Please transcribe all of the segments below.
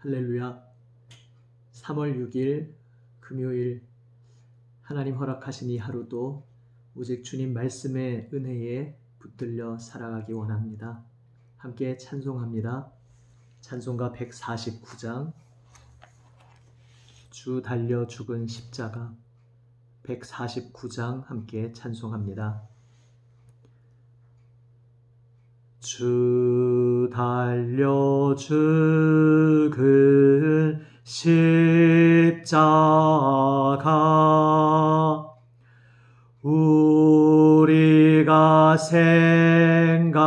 할렐루야. 3월 6일 금요일 하나님 허락하신 이 하루도 오직 주님 말씀의 은혜에 붙들려 살아가기 원합니다. 함께 찬송합니다. 찬송가 149장 주 달려 죽은 십자가 149장 함께 찬송합니다. 주 달려 죽은 십자가 우리가 생각할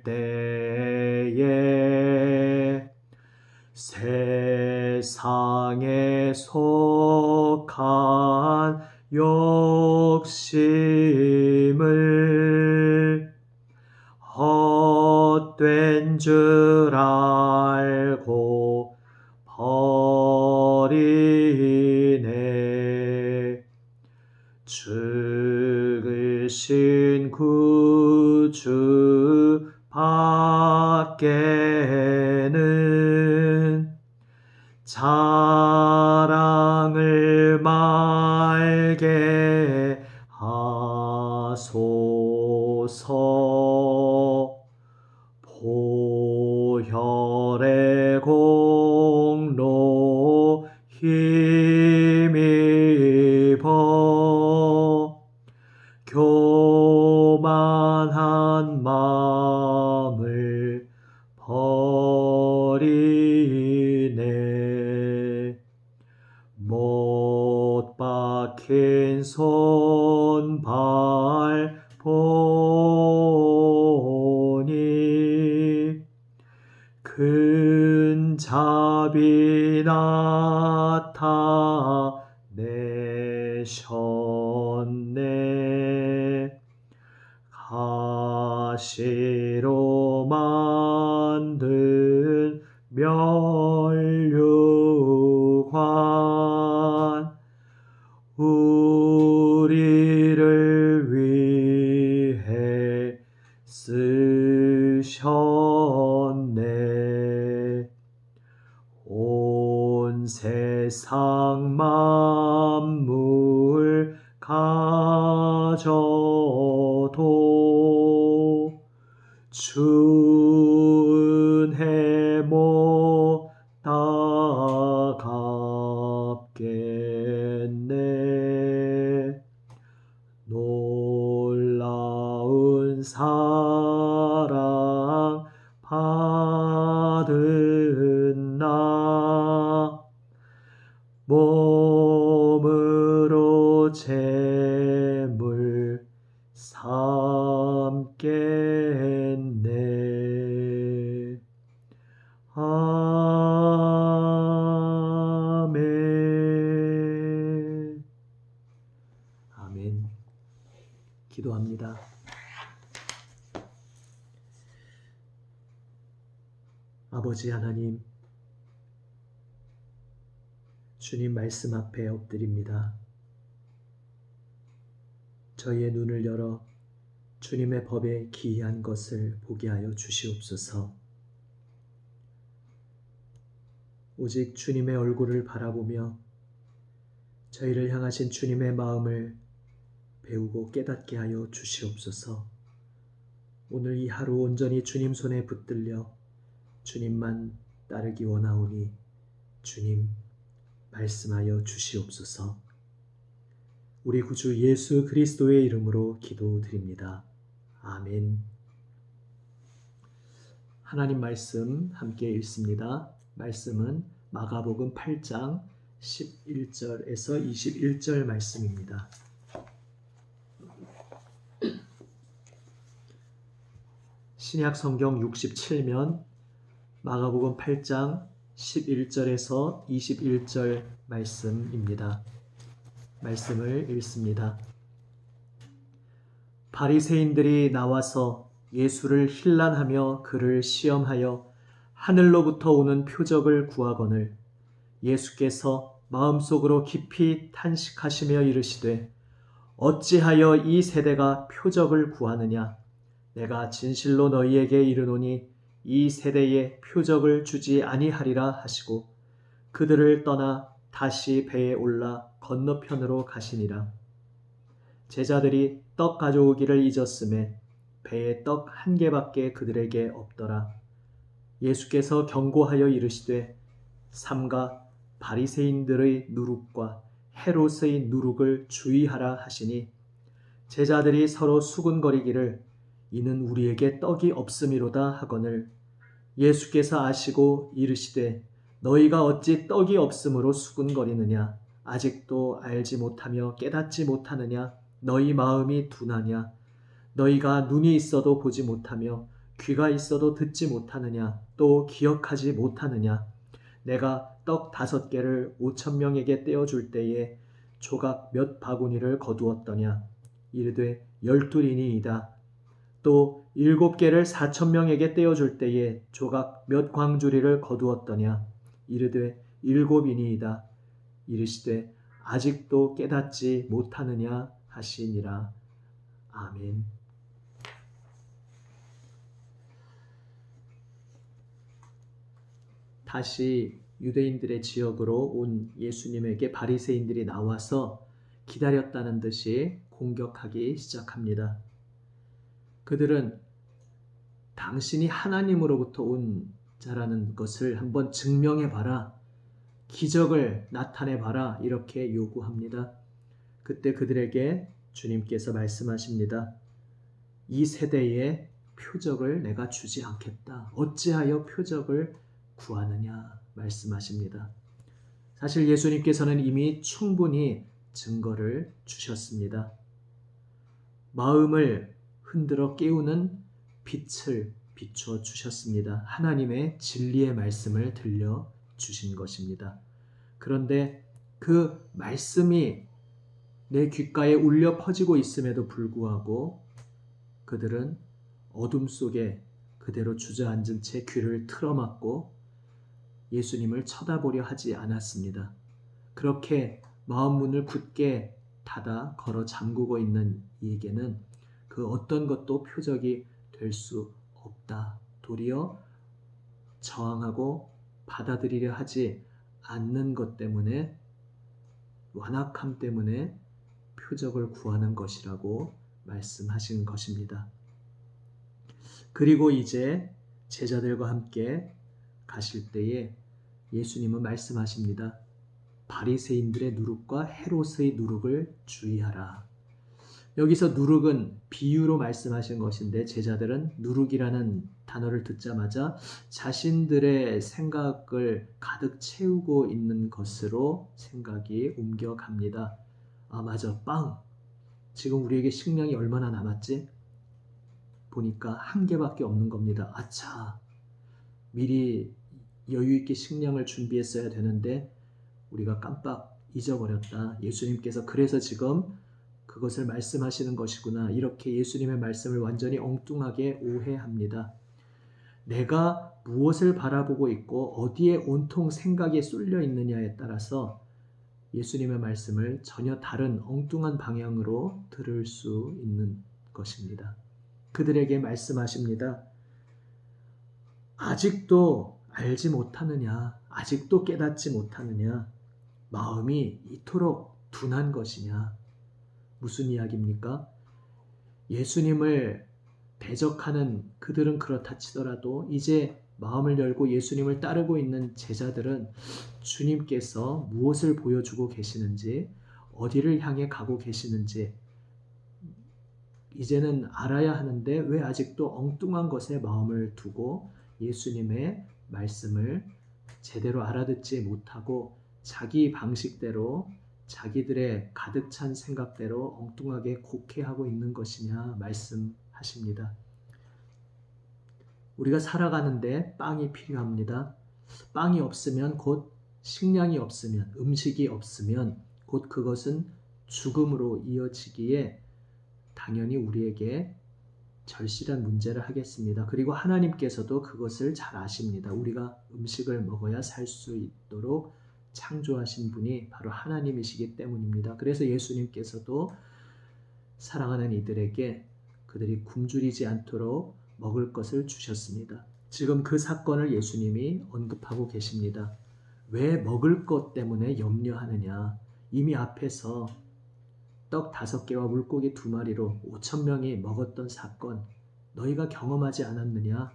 때에 세상에 속한 욕심을 헛된 줄 알고 버리네. 죽으신 구주 밖에는 자랑을 말게 하소서. 보혈의 공로 힘입어 교만한 마음을 버리네. 못 박힌 손발 보니 큰 자비 나타내셨네. 가시로 만든 면류관 우리를 위해 쓰셨네. 온 세상 만물 가져도 주 은혜 못 따갑겠네. 놀라운 사랑 받은 나 몸으로 제물 삼겠네. 아멘. 아멘. 기도합니다. 아버지 하나님, 주님 말씀 앞에 엎드립니다. 저희의 눈을 열어 주님의 법에 기이한 것을 보게 하여 주시옵소서. 오직 주님의 얼굴을 바라보며 저희를 향하신 주님의 마음을 배우고 깨닫게 하여 주시옵소서. 오늘 이 하루 온전히 주님 손에 붙들려 주님만 따르기 원하오니 주님 말씀하여 주시옵소서. 우리 구주 예수 그리스도의 이름으로 기도드립니다. 아멘. 하나님 말씀 함께 읽습니다. 말씀은 마가복음 8장 11절에서 21절 말씀입니다. 신약 성경 67면 마가복음 8장 11절에서 21절 말씀입니다. 말씀을 읽습니다. 바리새인들이 나와서 예수를 힐난하며 그를 시험하여 하늘로부터 오는 표적을 구하거늘 예수께서 마음속으로 깊이 탄식하시며 이르시되 어찌하여 이 세대가 표적을 구하느냐? 내가 진실로 너희에게 이르노니 이 세대에 표적을 주지 아니하리라 하시고 그들을 떠나 다시 배에 올라 건너편으로 가시니라. 제자들이 떡 가져오기를 잊었음에 배에 떡 한 개밖에 그들에게 없더라. 예수께서 경고하여 이르시되 삼가 바리새인들의 누룩과 헤롯의 누룩을 주의하라 하시니 제자들이 서로 수군거리기를 이는 우리에게 떡이 없음이로다 하거늘 예수께서 아시고 이르시되 너희가 어찌 떡이 없음으로 수군거리느냐 아직도 알지 못하며 깨닫지 못하느냐 너희 마음이 둔하냐 너희가 눈이 있어도 보지 못하며 귀가 있어도 듣지 못하느냐 또 기억하지 못하느냐 내가 떡 5개를 5,000명에게 떼어줄 때에 조각 몇 바구니를 거두었더냐 이르되 12이니이다 또 7개를 4,000명에게 떼어줄 때에 조각 몇 광주리를 거두었더냐 이르되 7이니이다 이르시되 아직도 깨닫지 못하느냐 하시니라. 아멘. 다시 유대인들의 지역으로 온 예수님에게 바리새인들이 나와서 기다렸다는 듯이 공격하기 시작합니다. 그들은 당신이 하나님으로부터 온 자라는 것을 한번 증명해봐라. 기적을 나타내봐라. 이렇게 요구합니다. 그때 그들에게 주님께서 말씀하십니다. 이 세대에 표적을 내가 주지 않겠다. 어찌하여 표적을 구하느냐 말씀하십니다. 사실 예수님께서는 이미 충분히 증거를 주셨습니다. 마음을 흔들어 깨우는 빛을 비춰 주셨습니다. 하나님의 진리의 말씀을 들려 주신 것입니다. 그런데 그 말씀이 내 귓가에 울려 퍼지고 있음에도 불구하고 그들은 어둠 속에 그대로 주저앉은 채 귀를 틀어막고 예수님을 쳐다보려 하지 않았습니다. 그렇게 마음 문을 굳게 닫아 걸어 잠그고 있는 이에게는 그 어떤 것도 표적이 될 수 없다. 도리어 저항하고 받아들이려 하지 않는 것 때문에 완악함 때문에 표적을 구하는 것이라고 말씀하신 것입니다. 그리고 이제 제자들과 함께 가실 때에 예수님은 말씀하십니다. 바리새인들의 누룩과 헤롯의 누룩을 주의하라. 여기서 누룩은 비유로 말씀하신 것인데 제자들은 누룩이라는 단어를 듣자마자 자신들의 생각을 가득 채우고 있는 것으로 생각이 옮겨갑니다. 아 맞아, 빵. 지금 우리에게 식량이 얼마나 남았지? 보니까 한 개밖에 없는 겁니다. 아차, 미리 여유 있게 식량을 준비했어야 되는데 우리가 깜빡 잊어버렸다. 예수님께서 그래서 지금 그것을 말씀하시는 것이구나. 이렇게 예수님의 말씀을 완전히 엉뚱하게 오해합니다. 내가 무엇을 바라보고 있고 어디에 온통 생각이 쏠려 있느냐에 따라서 예수님의 말씀을 전혀 다른 엉뚱한 방향으로 들을 수 있는 것입니다. 그들에게 말씀하십니다. 아직도 알지 못하느냐? 아직도 깨닫지 못하느냐? 마음이 이토록 둔한 것이냐? 무슨 이야기입니까? 예수님을 대적하는 그들은 그렇다 치더라도 이제 마음을 열고 예수님을 따르고 있는 제자들은 주님께서 무엇을 보여주고 계시는지, 어디를 향해 가고 계시는지 이제는 알아야 하는데 왜 아직도 엉뚱한 것에 마음을 두고 예수님의 말씀을 제대로 알아듣지 못하고 자기 방식대로 자기들의 가득 찬 생각대로 엉뚱하게 곡해하고 있는 것이냐 말씀하십니다. 우리가 살아가는데 빵이 필요합니다. 빵이 없으면 곧 식량이 없으면 음식이 없으면 곧 그것은 죽음으로 이어지기에 당연히 우리에게 절실한 문제를 하겠습니다. 그리고 하나님께서도 그것을 잘 아십니다. 우리가 음식을 먹어야 살 수 있도록 창조하신 분이 바로 하나님이시기 때문입니다. 그래서 예수님께서도 사랑하는 이들에게 그들이 굶주리지 않도록 먹을 것을 주셨습니다. 지금 그 사건을 예수님이 언급하고 계십니다. 왜 먹을 것 때문에 염려하느냐? 이미 앞에서 떡 5개와 물고기 2마리로 5,000명이 먹었던 사건 너희가 경험하지 않았느냐?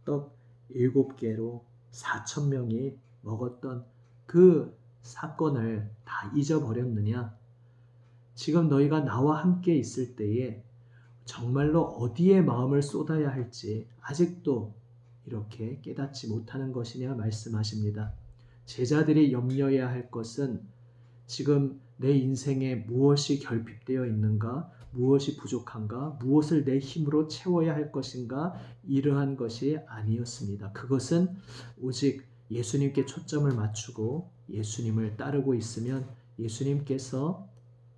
떡 7개로 4,000명이 먹었던 그 사건을 다 잊어버렸느냐? 지금 너희가 나와 함께 있을 때에 정말로 어디에 마음을 쏟아야 할지 아직도 이렇게 깨닫지 못하는 것이냐 말씀하십니다. 제자들이 염려해야 할 것은 지금 내 인생에 무엇이 결핍되어 있는가, 무엇이 부족한가, 무엇을 내 힘으로 채워야 할 것인가, 이러한 것이 아니었습니다. 그것은 오직 예수님께 초점을 맞추고 예수님을 따르고 있으면 예수님께서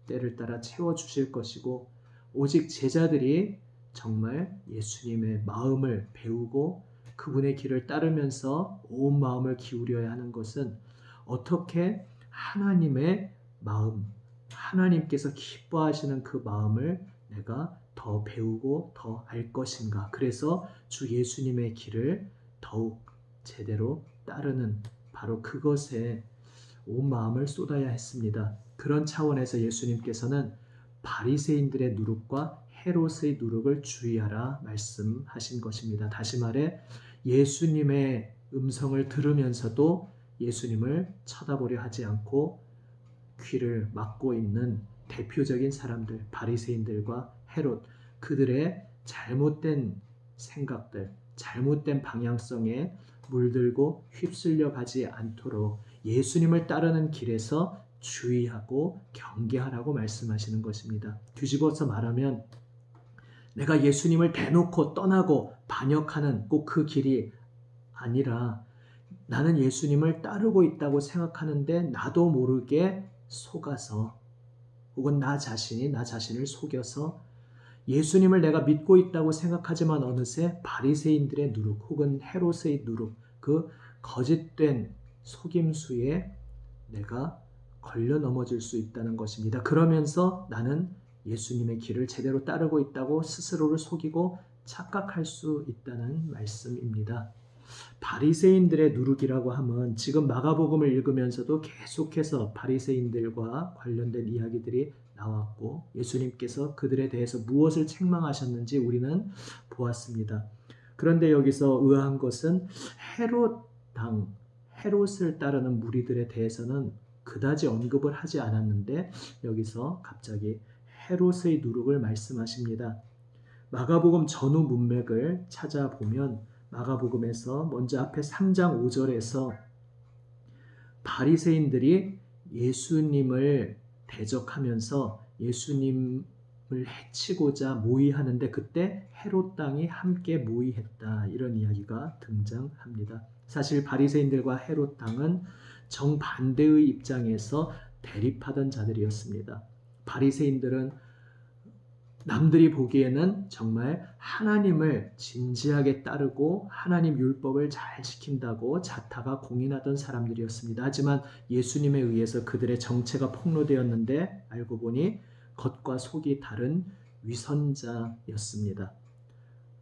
때를 따라 채워주실 것이고, 오직 제자들이 정말 예수님의 마음을 배우고 그분의 길을 따르면서 온 마음을 기울여야 하는 것은 어떻게 하나님의 마음, 하나님께서 기뻐하시는 그 마음을 내가 더 배우고 더 알 것인가. 그래서 주 예수님의 길을 더욱 제대로 따르는 바로 그것에 온 마음을 쏟아야 했습니다. 그런 차원에서 예수님께서는 바리새인들의 누룩과 헤롯의 누룩을 주의하라 말씀하신 것입니다. 다시 말해 예수님의 음성을 들으면서도 예수님을 쳐다보려 하지 않고 귀를 막고 있는 대표적인 사람들, 바리새인들과 헤롯, 그들의 잘못된 생각들, 잘못된 방향성에 물들고 휩쓸려 가지 않도록 예수님을 따르는 길에서 주의하고 경계하라고 말씀하시는 것입니다. 뒤집어서 말하면 내가 예수님을 대놓고 떠나고 반역하는 꼭 그 길이 아니라 나는 예수님을 따르고 있다고 생각하는데 나도 모르게 속아서 혹은 나 자신을 속여서 예수님을 내가 믿고 있다고 생각하지만 어느새 바리새인들의 누룩 혹은 헤롯의 누룩, 그 거짓된 속임수에 내가 걸려 넘어질 수 있다는 것입니다. 그러면서 나는 예수님의 길을 제대로 따르고 있다고 스스로를 속이고 착각할 수 있다는 말씀입니다. 바리새인들의 누룩이라고 하면 지금 마가복음을 읽으면서도 계속해서 바리새인들과 관련된 이야기들이 나왔고 예수님께서 그들에 대해서 무엇을 책망하셨는지 우리는 보았습니다. 그런데 여기서 의아한 것은 헤롯을 따르는 무리들에 대해서는 그다지 언급을 하지 않았는데 여기서 갑자기 헤롯의 누룩을 말씀하십니다. 마가복음 전후 문맥을 찾아보면 마가복음에서 먼저 앞에 3장 5절에서 바리새인들이 예수님을 대적하면서 예수님을 해치고자 모의하는데 그때 헤롯 당이 함께 모의했다, 이런 이야기가 등장합니다. 사실 바리새인들과 헤롯 당은 정반대의 입장에서 대립하던 자들이었습니다. 바리새인들은 남들이 보기에는 정말 하나님을 진지하게 따르고 하나님 율법을 잘 지킨다고 자타가 공인하던 사람들이었습니다. 하지만 예수님에 의해서 그들의 정체가 폭로되었는데 알고 보니 겉과 속이 다른 위선자였습니다.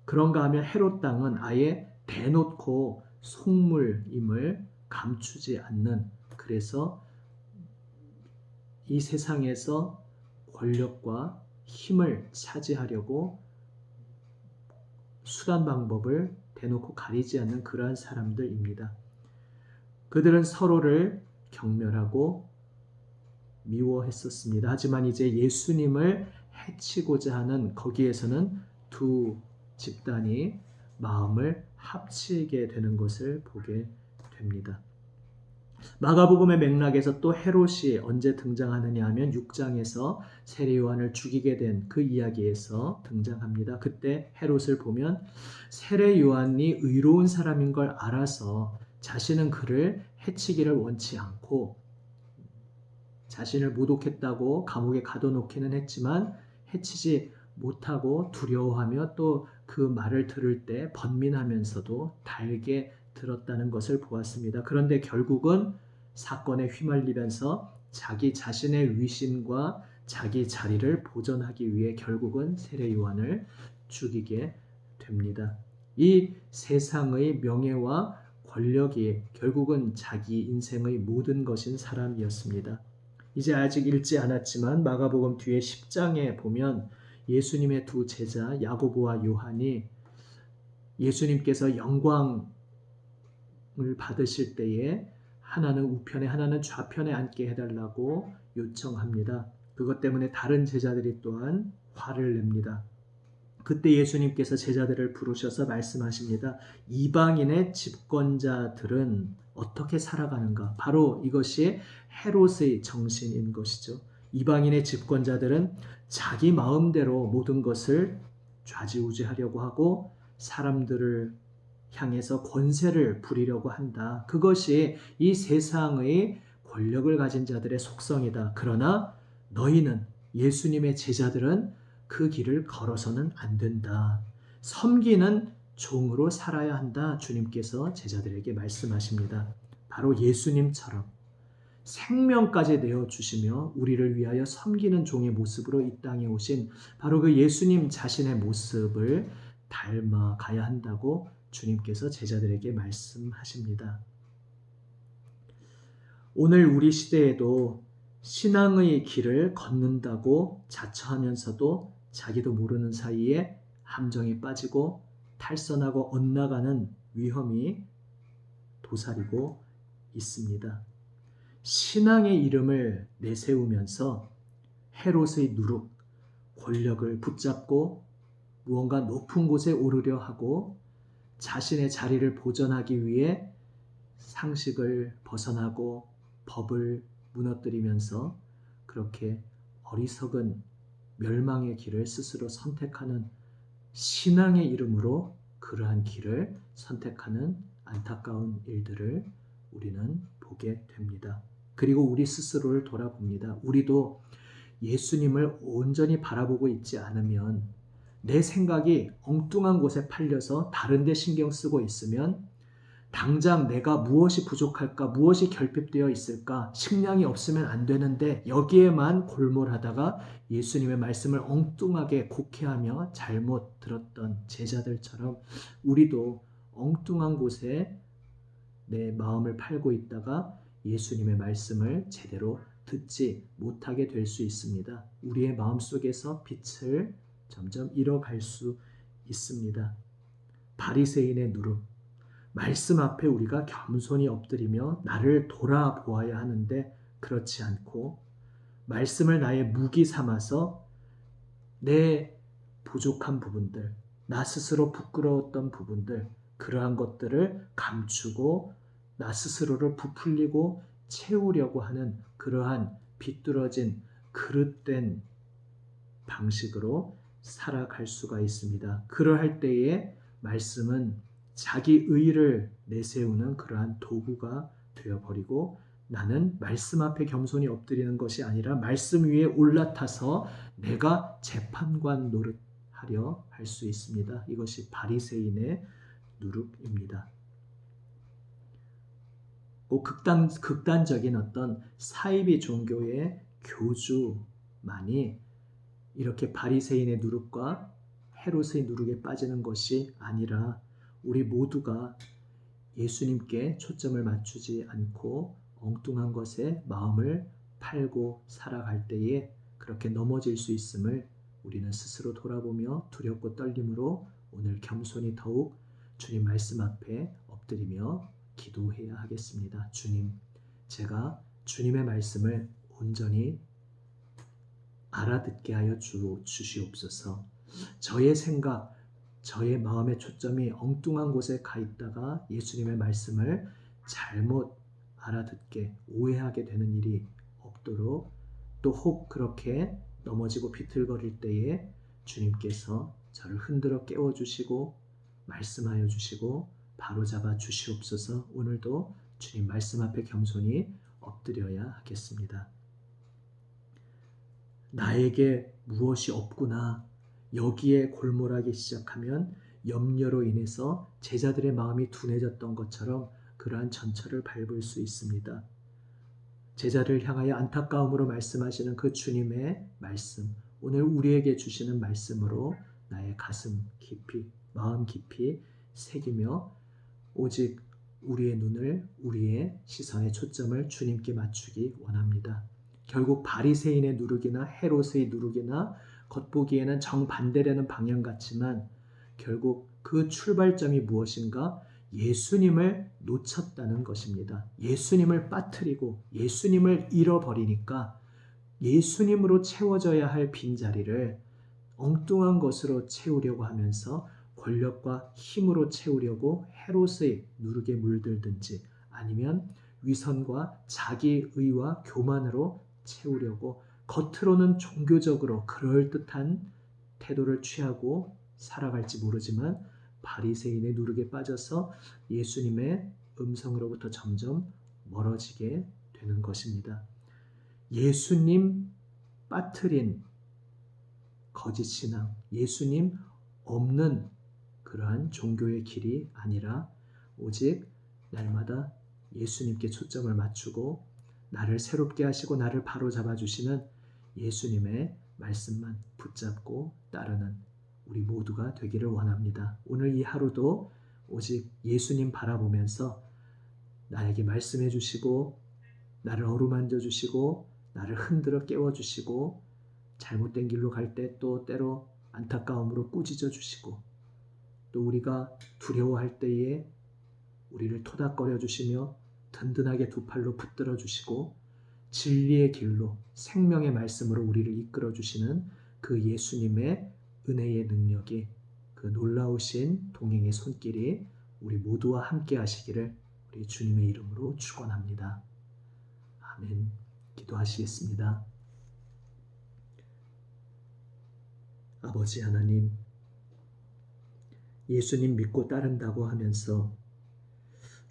그런가 하면 헤롯 당은 아예 대놓고 속물임을 감추지 않는, 그래서 이 세상에서 권력과 힘을 차지하려고 수단 방법을 대놓고 가리지 않는 그러한 사람들입니다. 그들은 서로를 경멸하고 미워했었습니다. 하지만 이제 예수님을 해치고자 하는 거기에서는 두 집단이 마음을 합치게 되는 것을 보게 됩니다. 마가복음의 맥락에서 또 헤롯이 언제 등장하느냐 하면 6장에서 세례 요한을 죽이게 된 그 이야기에서 등장합니다. 그때 헤롯을 보면 세례 요한이 의로운 사람인 걸 알아서 자신은 그를 해치기를 원치 않고 자신을 모독했다고 감옥에 가둬놓기는 했지만 해치지 못하고 두려워하며 또 그 말을 들을 때 번민하면서도 달게 들었다는 것을 보았습니다. 그런데 결국은 사건에 휘말리면서 자기 자신의 위신과 자기 자리를 보존하기 위해 결국은 세례 요한을 죽이게 됩니다. 이 세상의 명예와 권력이 결국은 자기 인생의 모든 것인 사람이었습니다. 이제 아직 읽지 않았지만 마가복음 뒤에 10장에 보면 예수님의 두 제자 야고보와 요한이 예수님께서 영광을 받으실 때에 하나는 우편에 하나는 좌편에 앉게 해달라고 요청합니다. 그것 때문에 다른 제자들이 또한 화를 냅니다. 그때 예수님께서 제자들을 부르셔서 말씀하십니다. 이방인의 집권자들은 어떻게 살아가는가? 바로 이것이 헤롯의 정신인 것이죠. 이방인의 집권자들은 자기 마음대로 모든 것을 좌지우지하려고 하고 사람들을 향해서 권세를 부리려고 한다. 그것이 이 세상의 권력을 가진 자들의 속성이다. 그러나 너희는 예수님의 제자들은 그 길을 걸어서는 안 된다. 섬기는 종으로 살아야 한다. 주님께서 제자들에게 말씀하십니다. 바로 예수님처럼 생명까지 내어주시며 우리를 위하여 섬기는 종의 모습으로 이 땅에 오신 바로 그 예수님 자신의 모습을 닮아가야 한다고 주님께서 제자들에게 말씀하십니다. 오늘 우리 시대에도 신앙의 길을 걷는다고 자처하면서도 자기도 모르는 사이에 함정에 빠지고 탈선하고 엇나가는 위험이 도사리고 있습니다. 신앙의 이름을 내세우면서 헤롯의 누룩, 권력을 붙잡고 무언가 높은 곳에 오르려 하고 자신의 자리를 보존하기 위해 상식을 벗어나고 법을 무너뜨리면서 그렇게 어리석은 멸망의 길을 스스로 선택하는 신앙의 이름으로 그러한 길을 선택하는 안타까운 일들을 우리는 보게 됩니다. 그리고 우리 스스로를 돌아봅니다. 우리도 예수님을 온전히 바라보고 있지 않으면 내 생각이 엉뚱한 곳에 팔려서 다른 데 신경 쓰고 있으면 당장 내가 무엇이 부족할까, 무엇이 결핍되어 있을까, 식량이 없으면 안 되는데 여기에만 골몰하다가 예수님의 말씀을 엉뚱하게 곡해하며 잘못 들었던 제자들처럼 우리도 엉뚱한 곳에 내 마음을 팔고 있다가 예수님의 말씀을 제대로 듣지 못하게 될 수 있습니다. 우리의 마음속에서 빛을 점점 잃어갈 수 있습니다. 바리새인의 누룩, 말씀 앞에 우리가 겸손히 엎드리며 나를 돌아보아야 하는데 그렇지 않고 말씀을 나의 무기 삼아서 내 부족한 부분들, 나 스스로 부끄러웠던 부분들, 그러한 것들을 감추고 나 스스로를 부풀리고 채우려고 하는 그러한 비뚤어진 그릇된 방식으로 살아갈 수가 있습니다. 그러할 때에 말씀은 자기 의를 내세우는 그러한 도구가 되어버리고 나는 말씀 앞에 겸손히 엎드리는 것이 아니라 말씀 위에 올라타서 내가 재판관 노릇하려 할 수 있습니다. 이것이 바리새인의 누룩입니다. 극단적인 어떤 사이비 종교의 교주만이 이렇게 바리새인의 누룩과 헤롯의 누룩에 빠지는 것이 아니라 우리 모두가 예수님께 초점을 맞추지 않고 엉뚱한 것에 마음을 팔고 살아갈 때에 그렇게 넘어질 수 있음을 우리는 스스로 돌아보며 두렵고 떨림으로 오늘 겸손히 더욱 주님 말씀 앞에 엎드리며 기도해야 하겠습니다. 주님, 제가 주님의 말씀을 온전히 알아듣게 하여 주시옵소서. 저의 생각, 저의 마음의 초점이 엉뚱한 곳에 가 있다가 예수님의 말씀을 잘못 알아듣게 오해하게 되는 일이 없도록 또 혹 그렇게 넘어지고 비틀거릴 때에 주님께서 저를 흔들어 깨워주시고 말씀하여 주시고 바로잡아 주시옵소서. 오늘도 주님 말씀 앞에 겸손히 엎드려야 하겠습니다. 나에게 무엇이 없구나. 여기에 골몰하기 시작하면 염려로 인해서 제자들의 마음이 둔해졌던 것처럼 그러한 전철을 밟을 수 있습니다. 제자를 향하여 안타까움으로 말씀하시는 그 주님의 말씀, 오늘 우리에게 주시는 말씀으로 나의 가슴 깊이, 마음 깊이 새기며 오직 우리의 눈을, 우리의 시선의 초점을 주님께 맞추기 원합니다. 결국 바리새인의 누룩이나 헤롯의 누룩이나 겉보기에는 정반대라는 방향 같지만 결국 그 출발점이 무엇인가? 예수님을 놓쳤다는 것입니다. 예수님을 빠뜨리고 예수님을 잃어버리니까 예수님으로 채워져야 할 빈자리를 엉뚱한 것으로 채우려고 하면서 권력과 힘으로 채우려고 헤롯의 누룩에 물들든지 아니면 위선과 자기의와 교만으로 채우려고 겉으로는 종교적으로 그럴듯한 태도를 취하고 살아갈지 모르지만 바리새인의 누룩에 빠져서 예수님의 음성으로부터 점점 멀어지게 되는 것입니다. 예수님 빠뜨린 거짓 신앙, 예수님 없는 그러한 종교의 길이 아니라 오직 날마다 예수님께 초점을 맞추고 나를 새롭게 하시고 나를 바로잡아 주시는 예수님의 말씀만 붙잡고 따르는 우리 모두가 되기를 원합니다. 오늘 이 하루도 오직 예수님 바라보면서 나에게 말씀해 주시고 나를 어루만져 주시고 나를 흔들어 깨워 주시고 잘못된 길로 갈 때 또 때로 안타까움으로 꾸짖어 주시고 또 우리가 두려워할 때에 우리를 토닥거려 주시며 든든하게 두 팔로 붙들어 주시고 진리의 길로 생명의 말씀으로 우리를 이끌어 주시는 그 예수님의 은혜의 능력이 그 놀라우신 동행의 손길이 우리 모두와 함께 하시기를 우리 주님의 이름으로 축원합니다. 아멘. 기도하시겠습니다. 아버지 하나님, 예수님 믿고 따른다고 하면서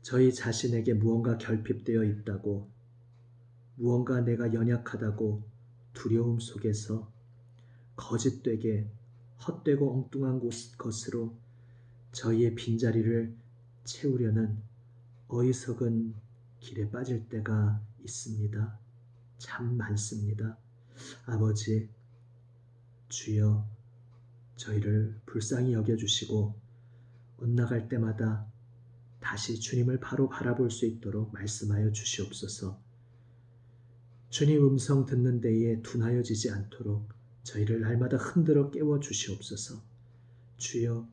저희 자신에게 무언가 결핍되어 있다고, 무언가 내가 연약하다고 두려움 속에서 거짓되게 헛되고 엉뚱한 것으로 저희의 빈자리를 채우려는 어리석은 길에 빠질 때가 있습니다. 참 많습니다. 아버지, 주여 저희를 불쌍히 여겨주시고 엇나갈 때마다 다시 주님을 바로 바라볼 수 있도록 말씀하여 주시옵소서. 주님 음성 듣는 데에 둔하여지지 않도록 저희를 날마다 흔들어 깨워 주시옵소서. 주여,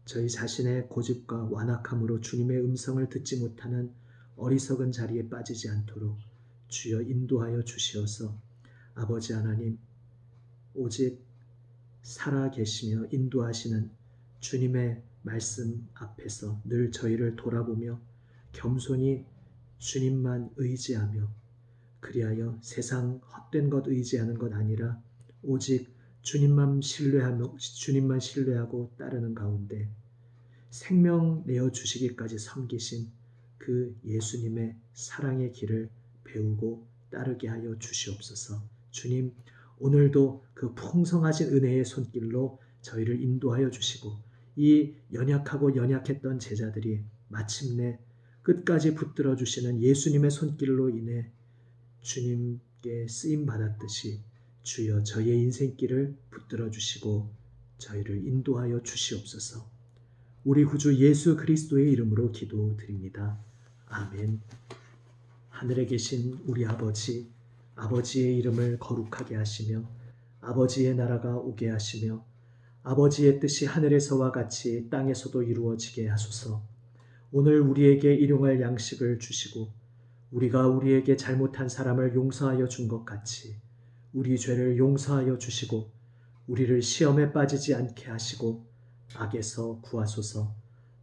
저희 자신의 고집과 완악함으로 주님의 음성을 듣지 못하는 어리석은 자리에 빠지지 않도록 주여 인도하여 주시어서 아버지 하나님, 오직 살아계시며 인도하시는 주님의 말씀 앞에서 늘 저희를 돌아보며 겸손히 주님만 의지하며 그리하여 세상 헛된 것 의지하는 것 아니라 오직 주님만 신뢰하고 따르는 가운데 생명 내어주시기까지 섬기신 그 예수님의 사랑의 길을 배우고 따르게 하여 주시옵소서. 주님, 오늘도 그 풍성하신 은혜의 손길로 저희를 인도하여 주시고 이 연약하고 연약했던 제자들이 마침내 끝까지 붙들어 주시는 예수님의 손길로 인해 주님께 쓰임 받았듯이 주여 저희의 인생길을 붙들어 주시고 저희를 인도하여 주시옵소서. 우리 구주 예수 그리스도의 이름으로 기도드립니다. 아멘. 하늘에 계신 우리 아버지, 아버지의 이름을 거룩하게 하시며 아버지의 나라가 오게 하시며 아버지의 뜻이 하늘에서와 같이 땅에서도 이루어지게 하소서. 오늘 우리에게 일용할 양식을 주시고 우리가 우리에게 잘못한 사람을 용서하여 준 것 같이 우리 죄를 용서하여 주시고 우리를 시험에 빠지지 않게 하시고 악에서 구하소서.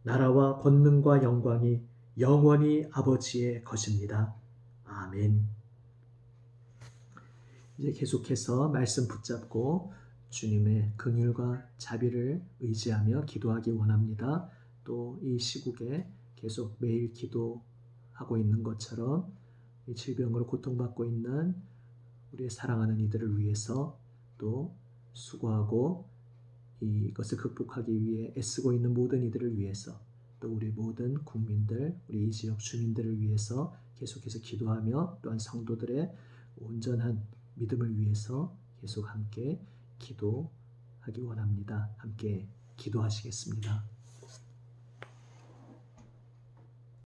나라와 권능과 영광이 영원히 아버지의 것입니다. 아멘. 이제 계속해서 말씀 붙잡고 주님의 긍휼과 자비를 의지하며 기도하기 원합니다. 또 이 시국에 계속 매일 기도하고 있는 것처럼 이 질병으로 고통받고 있는 우리의 사랑하는 이들을 위해서 또 수고하고 이것을 극복하기 위해 애쓰고 있는 모든 이들을 위해서 또 우리 모든 국민들, 우리 이 지역 주민들을 위해서 계속해서 기도하며 또한 성도들의 온전한 믿음을 위해서 계속 함께 기도하기 원합니다. 함께 기도하시겠습니다.